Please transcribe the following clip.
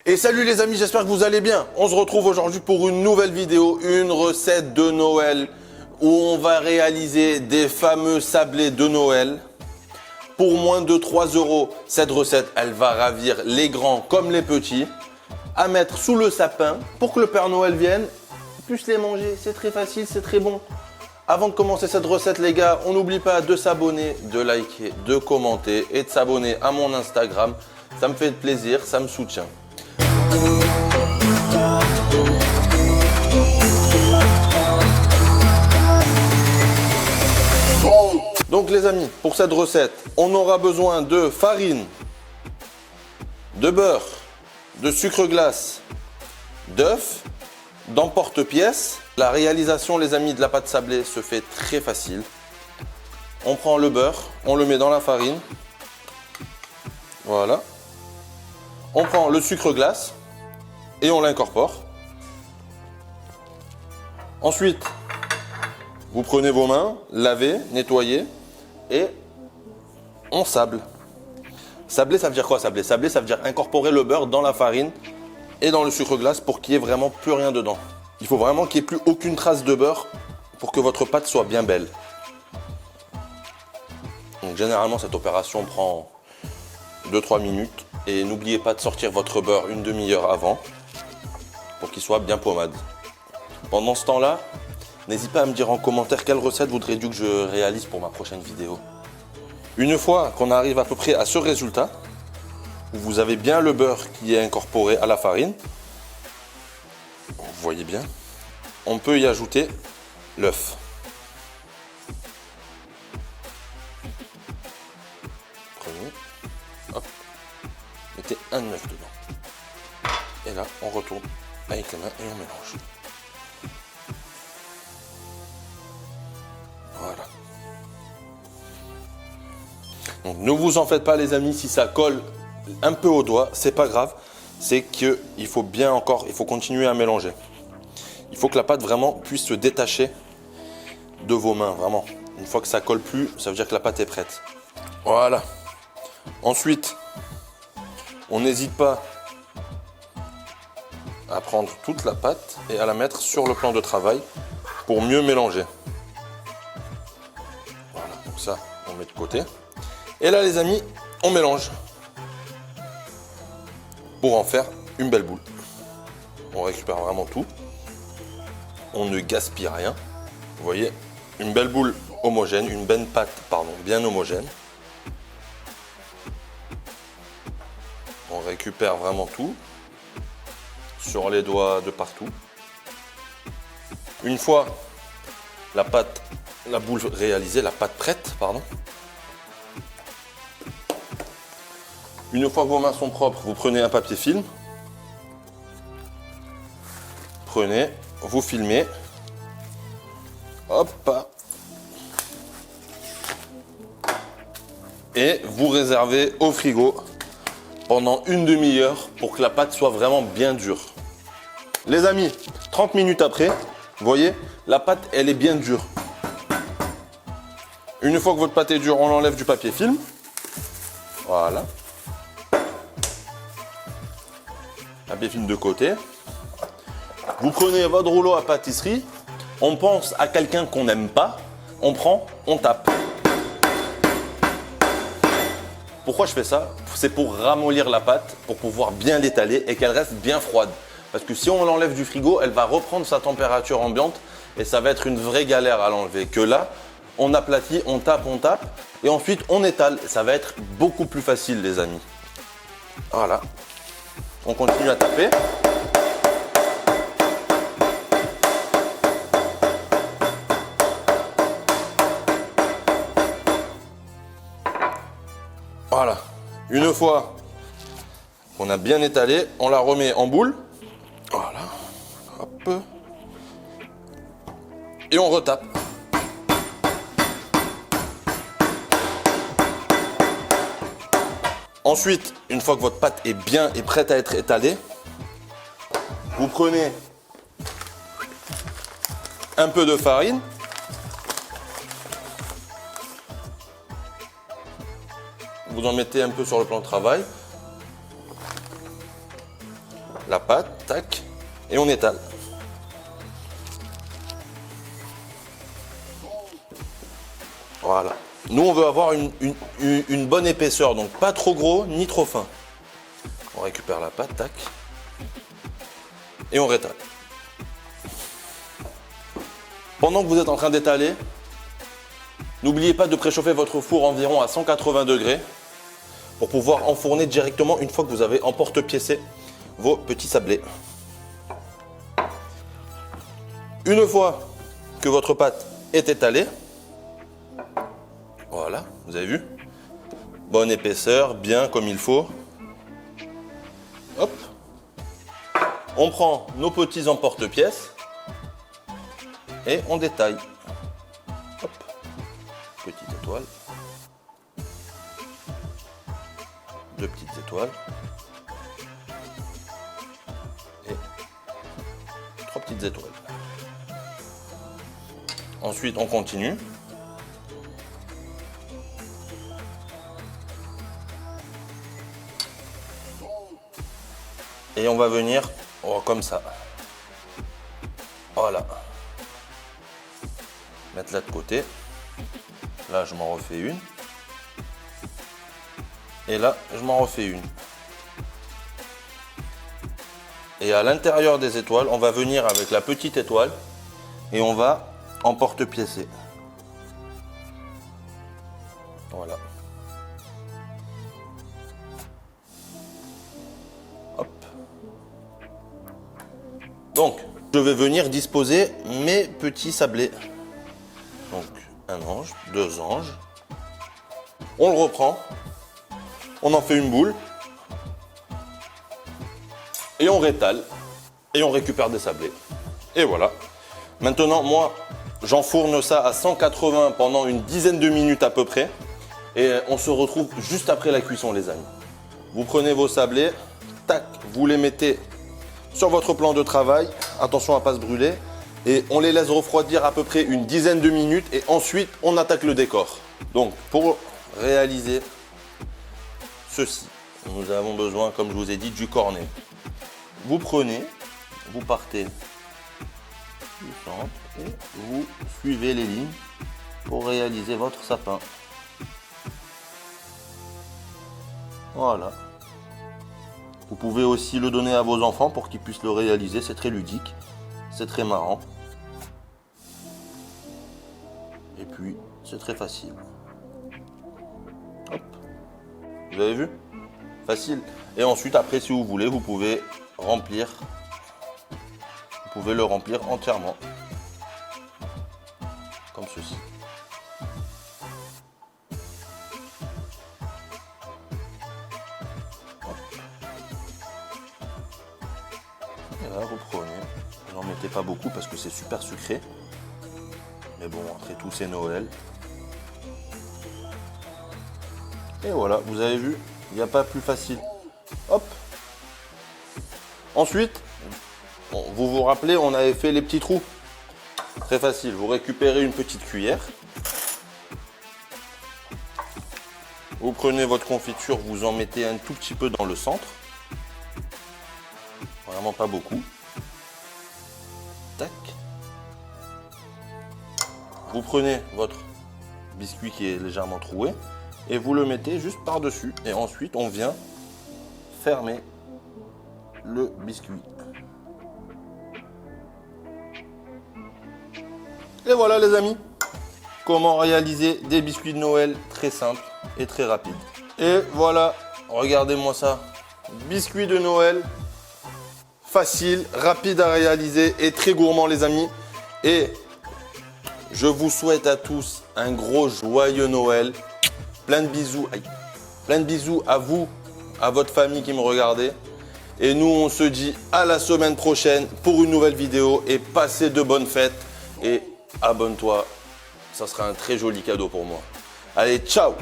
Et salut les amis, j'espère que vous allez bien. On se retrouve aujourd'hui pour une nouvelle vidéo, une recette de Noël où on va réaliser des fameux sablés de Noël. Pour moins de 3 €, cette recette, elle va ravir les grands comme les petits, à mettre sous le sapin pour que le Père Noël vienne, puisse les manger. C'est très facile, c'est très bon. Avant de commencer cette recette les gars, on n'oublie pas de s'abonner, de liker, de commenter et de s'abonner à mon Instagram. Ça me fait plaisir, ça me soutient. Donc les amis, pour cette recette, on aura besoin de farine, de beurre, de sucre glace, d'œufs, d'emporte-pièce. La réalisation les amis de la pâte sablée se fait très facile. On prend le beurre, on le met dans la farine. Voilà. On prend le sucre glace et on l'incorpore. Ensuite, vous prenez vos mains, lavez, nettoyez et on sable. Sabler, ça veut dire quoi sabler? Sabler, ça veut dire incorporer le beurre dans la farine et dans le sucre glace pour qu'il n'y ait vraiment plus rien dedans. Il faut vraiment qu'il n'y ait plus aucune trace de beurre pour que votre pâte soit bien belle. Donc généralement, cette opération prend 2-3 minutes. Et n'oubliez pas de sortir votre beurre une demi-heure avant pour qu'il soit bien pommade. Pendant ce temps-là, n'hésitez pas à me dire en commentaire quelle recette voudriez-vous que je réalise pour ma prochaine vidéo. Une fois qu'on arrive à peu près à ce résultat, où vous avez bien le beurre qui est incorporé à la farine, vous voyez bien, on peut y ajouter l'œuf. Prenez, hop. Mettez un œuf dedans. Et là, on retourne avec la main et on mélange. Voilà. Donc ne vous en faites pas les amis, si ça colle un peu au doigt, c'est pas grave. C'est qu'il faut bien encore, il faut continuer à mélanger. Il faut que la pâte vraiment puisse se détacher de vos mains, vraiment. Une fois que ça colle plus, ça veut dire que la pâte est prête. Voilà. Ensuite, on n'hésite pas à prendre toute la pâte et à la mettre sur le plan de travail pour mieux mélanger. Voilà, donc ça, on met de côté. Et là, les amis, on mélange pour en faire une belle boule. On récupère vraiment tout. On ne gaspille rien. Vous voyez, une belle boule homogène, une belle pâte, pardon, bien homogène. On récupère vraiment tout sur les doigts de partout. Une fois la pâte, la boule réalisée, la pâte prête, pardon. Une fois que vos mains sont propres, vous prenez un papier film. Prenez, vous filmez. Hop. Et vous réservez au frigo pendant une demi-heure pour que la pâte soit vraiment bien dure. Les amis, 30 minutes après, vous voyez, la pâte, elle est bien dure. Une fois que votre pâte est dure, on l'enlève du papier film. Voilà. Papier film de côté. Vous prenez votre rouleau à pâtisserie. On pense à quelqu'un qu'on n'aime pas. On prend, on tape. Pourquoi je fais ça? C'est pour ramollir la pâte, pour pouvoir bien l'étaler et qu'elle reste bien froide. Parce que si on l'enlève du frigo, elle va reprendre sa température ambiante et ça va être une vraie galère à l'enlever. Que là, on aplatit, on tape et ensuite on étale. Ça va être beaucoup plus facile les amis. Voilà. On continue à taper. Voilà. Une fois qu'on a bien étalé, on la remet en boule. Voilà. Hop. Et on retape. Ensuite, une fois que votre pâte est bien et prête à être étalée, vous prenez un peu de farine. Vous en mettez un peu sur le plan de travail. la pâte, tac, et on étale. Voilà. Nous, on veut avoir une bonne épaisseur, donc pas trop gros ni trop fin. On récupère la pâte, tac, et on rétale. Pendant que vous êtes en train d'étaler, n'oubliez pas de préchauffer votre four environ à 180 degrés pour pouvoir enfourner directement une fois que vous avez emporte-piécé vos petits sablés. Une fois que votre pâte est étalée, voilà, vous avez vu, bonne épaisseur, bien comme il faut. Hop, on prend nos petits emporte-pièces et on détaille. Hop, petite étoile, deux petites étoiles et trois petites étoiles. Ensuite, on continue. Et on va venir comme ça. Voilà. Mettre là de côté. Là, je m'en refais une. Et là, je m'en refais une. Et à l'intérieur des étoiles, on va venir avec la petite étoile et on va emporte-piécer. Voilà. Hop. Donc, je vais venir disposer mes petits sablés. Donc, un ange, deux anges. On le reprend. On en fait une boule. Et on rétale. Et on récupère des sablés. Et voilà. Maintenant, moi, j'enfourne ça à 180 pendant une dizaine de minutes à peu près. Et on se retrouve juste après la cuisson, les amis. Vous prenez vos sablés, tac, vous les mettez sur votre plan de travail. Attention à ne pas se brûler. Et on les laisse refroidir à peu près une dizaine de minutes. Et ensuite, on attaque le décor. Donc, pour réaliser ceci, nous avons besoin, comme je vous ai dit, du cornet. Vous prenez, vous partez du centre et vous suivez les lignes pour réaliser votre sapin. Voilà. Vous pouvez aussi le donner à vos enfants pour qu'ils puissent le réaliser. C'est très ludique, c'est très marrant. Et puis, c'est très facile. Hop. Vous avez vu? Facile. Et ensuite, après, si vous voulez, vous pouvez remplir. Vous pouvez le remplir entièrement. Comme ceci. Hop. Et là, vous prenez. N'en mettez pas beaucoup parce que c'est super sucré. Mais bon, après tout, c'est Noël. Et voilà, vous avez vu, il n'y a pas plus facile. Hop. Ensuite, vous vous rappelez, on avait fait les petits trous. Très facile, vous récupérez une petite cuillère. Vous prenez votre confiture, vous en mettez un tout petit peu dans le centre. Vraiment pas beaucoup. Tac. Vous prenez votre biscuit qui est légèrement troué et vous le mettez juste par-dessus. Et ensuite, on vient fermer le biscuit. Et voilà les amis, comment réaliser des biscuits de Noël très simples et très rapides. Et voilà, regardez-moi ça, biscuits de Noël, facile, rapide à réaliser et très gourmand les amis. Et je vous souhaite à tous un gros joyeux Noël, plein de bisous, plein de bisous à vous, à votre famille qui me regardez. Et nous on se dit à la semaine prochaine pour une nouvelle vidéo et passez de bonnes fêtes et abonne-toi, ça sera un très joli cadeau pour moi. Allez, ciao!